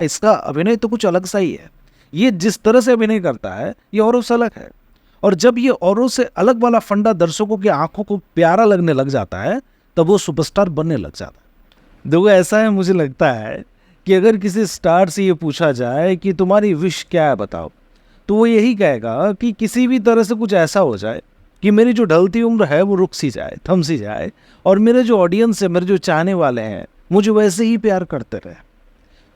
इसका अभिनय तो कुछ अलग सा ही है। ये जिस तरह से अभिनय करता है ये औरों से अलग है। और जब ये औरों से अलग वाला फंडा दर्शकों की आंखों को प्यारा लगने लग जाता है तब वो सुपरस्टार बनने लग जाता है। देखो ऐसा है, मुझे लगता है कि अगर किसी स्टार से ये पूछा जाए कि तुम्हारी विश क्या है बताओ, तो वो यही कहेगा कि किसी भी तरह से कुछ ऐसा हो जाए कि मेरी जो ढलती उम्र है वो रुक सी जाए, थम सी जाए, और मेरे जो ऑडियंस है, मेरे जो चाहने वाले हैं, मुझे वैसे ही प्यार करते रहे।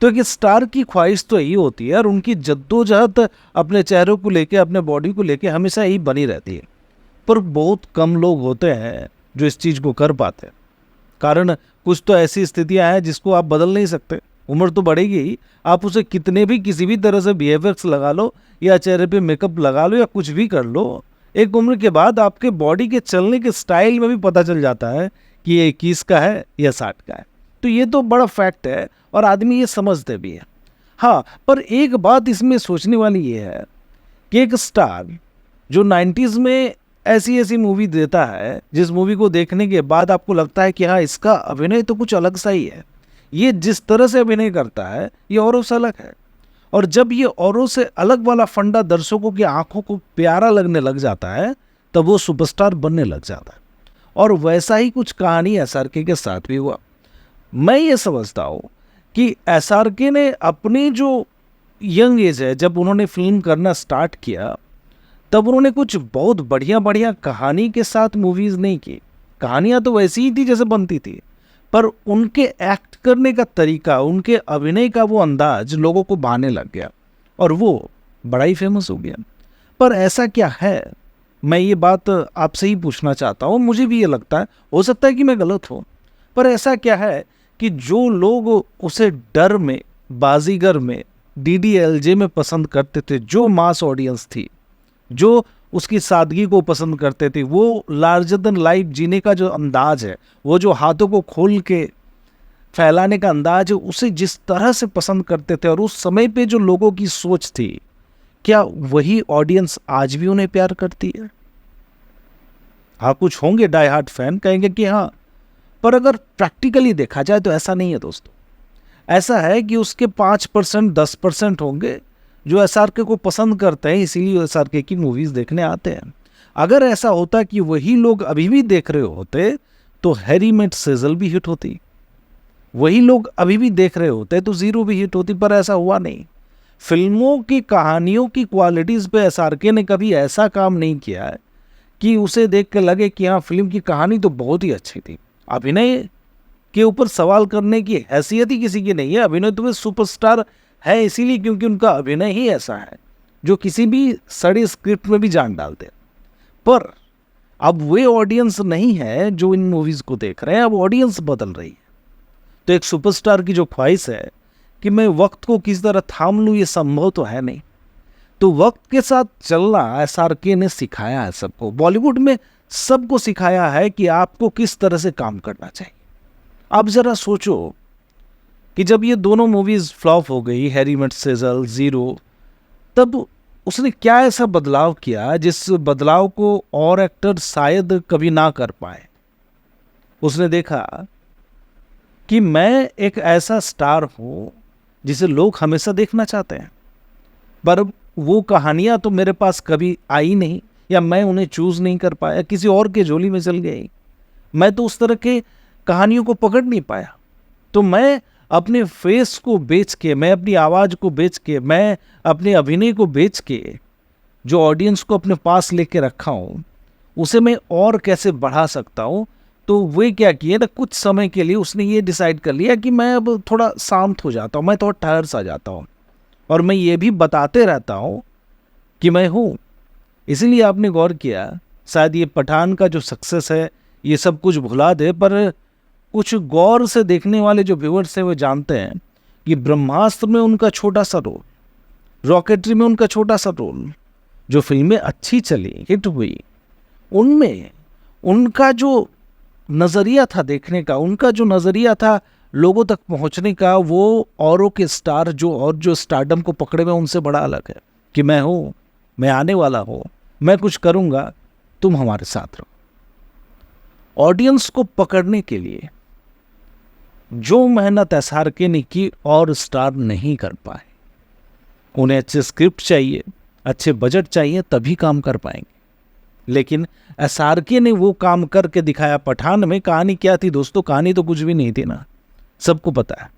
तो एक स्टार की ख्वाहिश तो यही होती है और उनकी जद्दोजहद अपने चेहरों को लेके, अपने बॉडी को लेके हमेशा यही बनी रहती है। पर बहुत कम लोग होते हैं जो इस चीज़ को कर पाते हैं। कारण कुछ तो ऐसी स्थितियां हैं जिसको आप बदल नहीं सकते। उम्र तो बढ़ेगी ही, आप उसे कितने भी किसी भी तरह से VFX लगा लो या चेहरे पे मेकअप लगा लो या कुछ भी कर लो, एक उम्र के बाद आपके बॉडी के चलने के स्टाइल में भी पता चल जाता है कि ये 21 का है या 60 का है। तो ये तो बड़ा फैक्ट है और आदमी ये समझते भी है। हाँ, पर एक बात इसमें सोचने वाली ये है कि एक स्टार जो 90s में ऐसी ऐसी मूवी देता है जिस मूवी को देखने के बाद आपको लगता है कि हाँ, इसका अभिनय तो कुछ अलग सा ही है। ये जिस तरह से अभिनय करता है ये औरों से अलग है। और जब ये औरों से अलग वाला फंडा दर्शकों की आंखों को प्यारा लगने लग जाता है तब वो सुपरस्टार बनने लग जाता है। और वैसा ही कुछ कहानी SRK के साथ भी हुआ। मैं ये समझता हूँ कि SRK ने अपनी जो यंग एज है, जब उन्होंने फिल्म करना स्टार्ट किया तब उन्होंने कुछ बहुत बढ़िया बढ़िया कहानी के साथ मूवीज़ नहीं की। कहानियाँ तो वैसी ही थी जैसे बनती थी, पर उनके एक्ट करने का तरीका, उनके अभिनय का वो अंदाज लोगों को भाने लग गया और वो बड़ा ही फेमस हो गया। पर ऐसा क्या है, मैं ये बात आपसे ही पूछना चाहता हूँ। मुझे भी ये लगता है, हो सकता है कि मैं गलत हूँ, पर ऐसा क्या है कि जो लोग उसे डर में, बाजीगर में, DDLJ में पसंद करते थे, जो मास ऑडियंस थी, जो उसकी सादगी को पसंद करते थे, वो लार्जर देन लाइफ जीने का जो अंदाज है, वो जो हाथों को खोल के फैलाने का अंदाज है, उसे जिस तरह से पसंद करते थे और उस समय पे जो लोगों की सोच थी, क्या वही ऑडियंस आज भी उन्हें प्यार करती है? हाँ, कुछ होंगे डाई हार्ट फैन, कहेंगे कि हाँ, पर अगर प्रैक्टिकली देखा जाए तो ऐसा नहीं है दोस्तों। ऐसा है कि उसके 5% 10% होंगे जो SRK को पसंद करते हैं, इसीलिए SRK की मूवीज़ देखने आते हैं। अगर ऐसा होता कि वही लोग अभी भी देख रहे होते तो हैरी मेट सेजल भी हिट होती, वही लोग अभी भी देख रहे होते तो ज़ीरो भी हिट होती, पर ऐसा हुआ नहीं। फिल्मों की कहानियों की क्वालिटीज़ पे SRK ने कभी ऐसा काम नहीं किया है कि उसे देख के लगे कि हाँ, फिल्म की कहानी तो बहुत ही अच्छी थी। अभिनय के ऊपर सवाल करने की हैसियत ही किसी की नहीं है। अभिनय तो वे सुपरस्टार है इसीलिए क्योंकि उनका अभिनय ही ऐसा है जो किसी भी सड़ी स्क्रिप्ट में भी जान डालते हैं। पर अब वे ऑडियंस नहीं है जो इन मूवीज़ को देख रहे हैं, अब ऑडियंस बदल रही है। तो एक सुपरस्टार की जो ख्वाहिश है कि मैं वक्त को किस तरह थाम लूँ, ये संभव तो है नहीं। तो वक्त के साथ चलना SRK ने सिखाया है सबको। बॉलीवुड में सबको सिखाया है कि आपको किस तरह से काम करना चाहिए। आप ज़रा सोचो कि जब ये दोनों मूवीज़ फ्लॉप हो गई, हैरी मेट सेजल, ज़ीरो, तब उसने क्या ऐसा बदलाव किया जिस बदलाव को और एक्टर शायद कभी ना कर पाए। उसने देखा कि मैं एक ऐसा स्टार हूँ जिसे लोग हमेशा देखना चाहते हैं, पर वो कहानियाँ तो मेरे पास कभी आई नहीं, या मैं उन्हें चूज़ नहीं कर पाया, किसी और के झोली में चल गई। मैं तो उस तरह के कहानियों को पकड़ नहीं पाया। तो मैं अपने फेस को बेच के, मैं अपनी आवाज़ को बेच के, मैं अपने अभिनय को बेच के जो ऑडियंस को अपने पास लेके रखा हूँ, उसे मैं और कैसे बढ़ा सकता हूँ। तो वे क्या किए ना, कुछ समय के लिए उसने ये डिसाइड कर लिया कि मैं अब थोड़ा शांत हो जाता हूँ, मैं थोड़ा ठहर सा जाता हूँ और मैं ये भी बताते रहता हूँ कि मैं हूँ। इसीलिए आपने गौर किया, शायद ये पठान का जो सक्सेस है ये सब कुछ भुला दे, पर कुछ गौर से देखने वाले जो व्यूअर्स हैं वो जानते हैं कि ब्रह्मास्त्र में उनका छोटा सा रोल, रॉकेटरी में उनका छोटा सा रोल, जो फिल्में अच्छी चली, हिट हुई, उनमें उनका जो नज़रिया था देखने का, उनका जो नज़रिया था लोगों तक पहुंचने का, वो औरों के स्टार जो स्टारडम को पकड़े हुए उनसे बड़ा अलग है। कि मैं हूँ, मैं आने वाला हूँ, मैं कुछ करूँगा, तुम हमारे साथ रहो। ऑडियंस को पकड़ने के लिए जो मेहनत SRK ने की और स्टार नहीं कर पाए। उन्हें अच्छे स्क्रिप्ट चाहिए, अच्छे बजट चाहिए, तभी काम कर पाएंगे। लेकिन SRK ने वो काम करके दिखाया। पठान में कहानी क्या थी दोस्तों? कहानी तो कुछ भी नहीं थी ना, सबको पता है।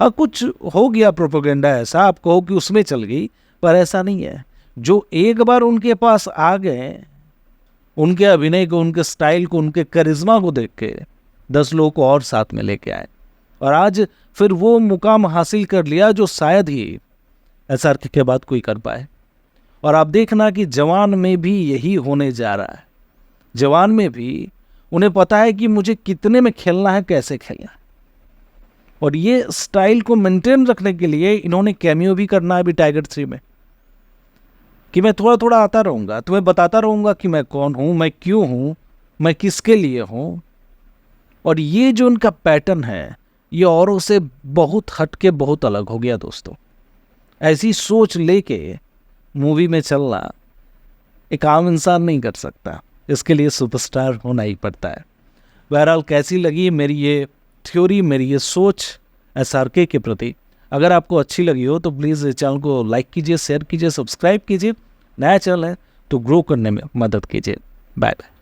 कुछ हो गया प्रोपेगेंडा ऐसा, आप कहो कि उसमें चल गई, पर ऐसा नहीं है। जो एक बार उनके पास आ गए, उनके अभिनय को, उनके स्टाइल को, उनके करिश्मा को देख के 10 लोगों को और साथ में लेके आए, और आज फिर वो मुकाम हासिल कर लिया जो शायद ही SRK के बाद कोई कर पाए। और आप देखना कि जवान में भी यही होने जा रहा है। जवान में भी उन्हें पता है कि मुझे कितने में खेलना है, कैसे खेलना है, और ये स्टाइल को मेंटेन रखने के लिए इन्होंने कैमियो भी करना है अभी टाइगर 3 में, कि मैं थोड़ा थोड़ा आता रहूँगा, तुम्हें बताता रहूँगा कि मैं कौन हूँ, मैं क्यों हूँ, मैं किसके लिए हूँ। और ये जो उनका पैटर्न है, ये औरों से बहुत हटके, बहुत अलग हो गया दोस्तों। ऐसी सोच लेके मूवी में चलना एक आम इंसान नहीं कर सकता, इसके लिए सुपरस्टार होना ही पड़ता है। बहरहाल कैसी लगी मेरी ये थ्योरी, मेरी ये सोच SRK के प्रति? अगर आपको अच्छी लगी हो तो प्लीज़ इस चैनल को लाइक कीजिए, शेयर कीजिए, सब्सक्राइब कीजिए। नया चैनल है तो ग्रो करने में मदद कीजिए। Bye bye.